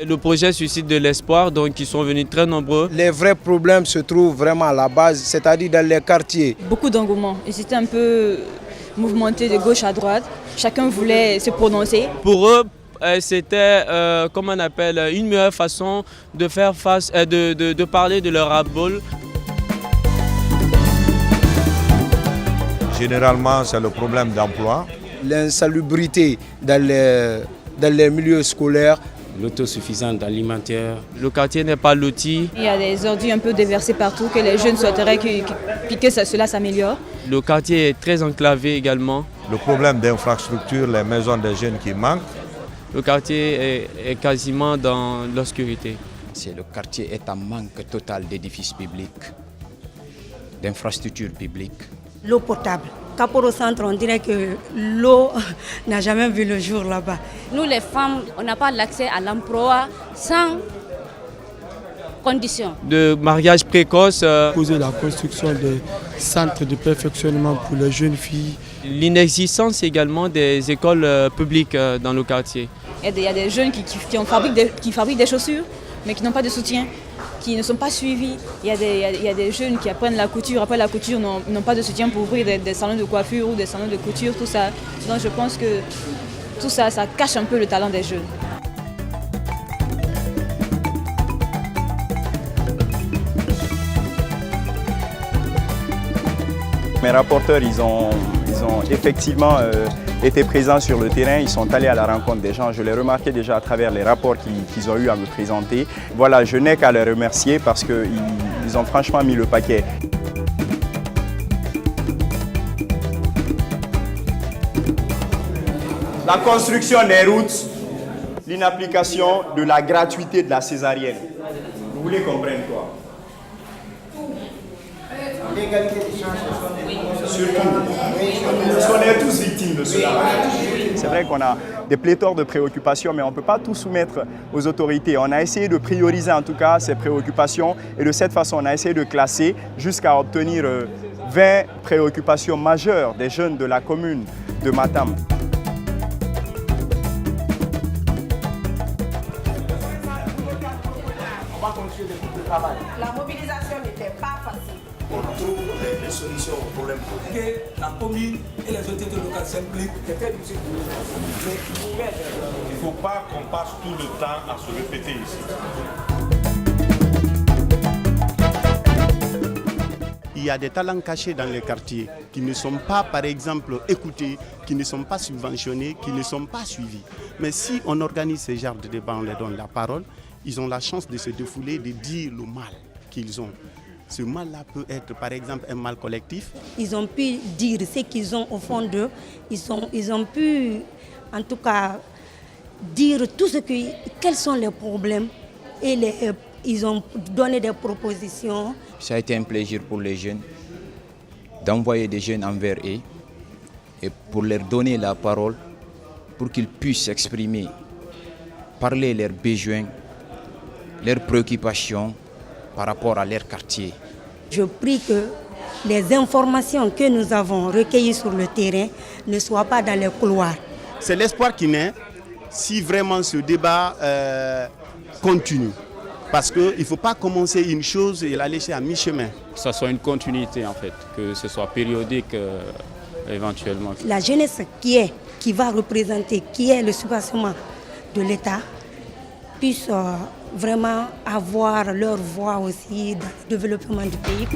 Le projet suscite de l'espoir, donc ils sont venus très nombreux. Les vrais problèmes se trouvent vraiment à la base, c'est-à-dire dans les quartiers. Beaucoup d'engouement. Ils étaient un peu mouvementés de gauche à droite. Chacun voulait se prononcer. Pour eux, c'était comme on appelle une meilleure façon de faire face, de parler de leur ras-le-bol. Généralement, c'est le problème d'emploi. L'insalubrité dans les milieux scolaires. L'autosuffisance alimentaire. Le quartier n'est pas loti. Il y a des ordures un peu déversées partout que les jeunes souhaiteraient que cela s'améliore. Le quartier est très enclavé également. Le problème d'infrastructure, les maisons des jeunes qui manquent. Le quartier est quasiment dans l'obscurité. Le quartier est en manque total d'édifices publics, d'infrastructures publiques. L'eau potable. Kaporo Centre, on dirait que l'eau n'a jamais vu le jour là-bas. Nous les femmes, on n'a pas l'accès à l'emploi sans conditions. De mariage précoce. Poser la construction des centres de perfectionnement pour les jeunes filles. L'inexistence également des écoles publiques dans le quartier. Il y a des jeunes qui fabriquent des chaussures, mais qui n'ont pas de soutien, qui ne sont pas suivis. Il y a des jeunes qui apprennent la couture, après la couture n'ont pas de soutien pour ouvrir des salons de coiffure ou des salons de couture, tout ça. Donc je pense que tout ça, ça cache un peu le talent des jeunes. Mes rapporteurs, ils ont effectivement été présents sur le terrain, ils sont allés à la rencontre des gens. Je l'ai remarqué déjà à travers les rapports qu'ils ont eu à me présenter. Voilà, je n'ai qu'à les remercier parce qu'ils ont franchement mis le paquet. La construction des routes, l'inapplication de la gratuité de la césarienne. Vous voulez comprendre quoi? Surtout, parce qu'on est tous victimes de cela. C'est vrai qu'on a des pléthores de préoccupations, mais on ne peut pas tout soumettre aux autorités. On a essayé de prioriser en tout cas ces préoccupations et de cette façon, on a essayé de classer jusqu'à obtenir 20 préoccupations majeures des jeunes de la commune de Matam. On va continuer de travail. La mobilisation n'était pas facile. On trouve des solutions aux problèmes. Que la commune et les autorités locales s'impliquent. C'était difficile. Il ne faut pas qu'on passe tout le temps à se répéter ici. Il y a des talents cachés dans les quartiers qui ne sont pas, par exemple, écoutés, qui ne sont pas subventionnés, qui ne sont pas suivis. Mais si on organise ce genre de débat, on leur donne la parole, ils ont la chance de se défouler, de dire le mal qu'ils ont. Ce mal-là peut être, par exemple, un mal collectif. Ils ont pu dire ce qu'ils ont au fond d'eux. Ils ont pu, en tout cas, dire quels sont les problèmes. Et ils ont donné des propositions. Ça a été un plaisir pour les jeunes d'envoyer des jeunes envers eux et pour leur donner la parole, pour qu'ils puissent exprimer, parler leurs besoins, leurs préoccupations par rapport à leur quartier. Je prie que les informations que nous avons recueillies sur le terrain ne soient pas dans les couloirs. C'est l'espoir qui naît si vraiment ce débat continue. Parce qu'il ne faut pas commencer une chose et la laisser à mi-chemin. Que ce soit une continuité en fait, que ce soit périodique éventuellement. La jeunesse qui va représenter, qui est le soubassement de l'État, puisse vraiment avoir leur voix aussi dans le développement du pays.